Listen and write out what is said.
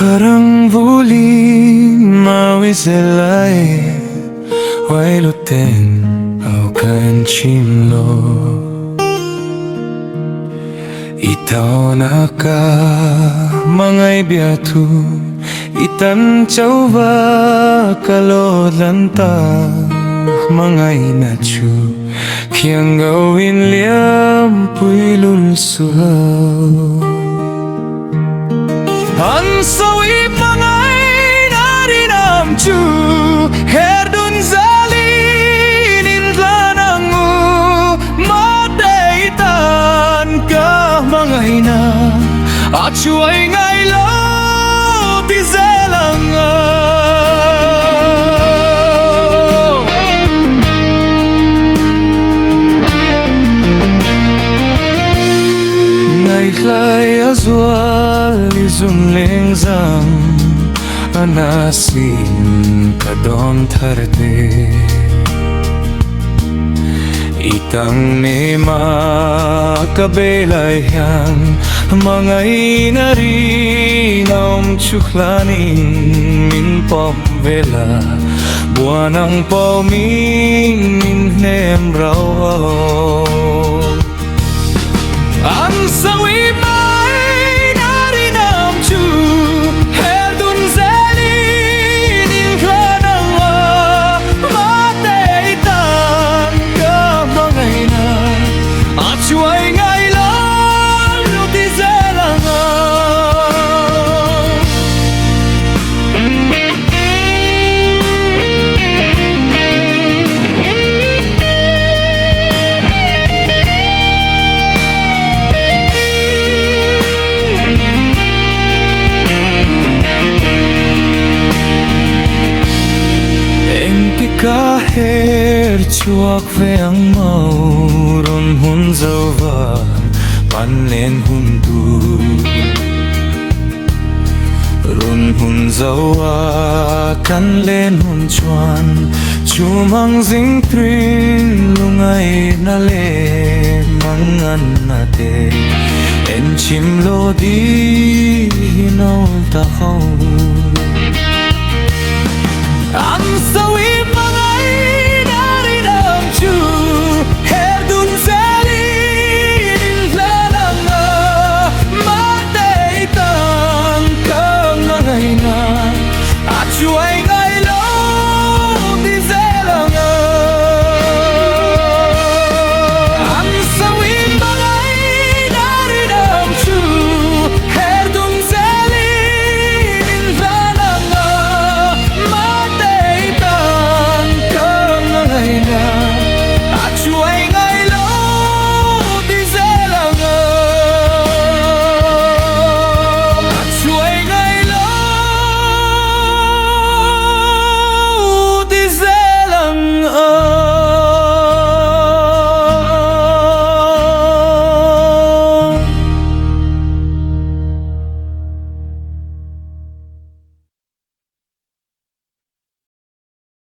Parang bulin mawiselay Wai luten au kan chimlo Itaw na ka mangay biatu Itan chauwa kalodlanta Mangay nachu Kiyang gawin liam puy lulsuhaw Ang sawi mangay narinamchu Herdun zalin inlanangu Mateitan ka mangay na At siya'y ngaylaw tizelanga Ngayhlay azwal izun lengzang Anasin kadom tarde Itang nema kabelayan Mga inarinaw chuklanin Min pambela Buwan ang pauming Minhem raw Ang sawi may narinamchu Herdun zelin ilkanangwa Mateitan ka mangay na At siya'y ngaylan lutizelanga Kahit chhuak ve ang mau Ron hun zauwa pan len hun du Ron hun zauwa kan len hun chuan Chumang zing trin lungay na le mangan na te En chim lo di hinaw takaw Ang sawi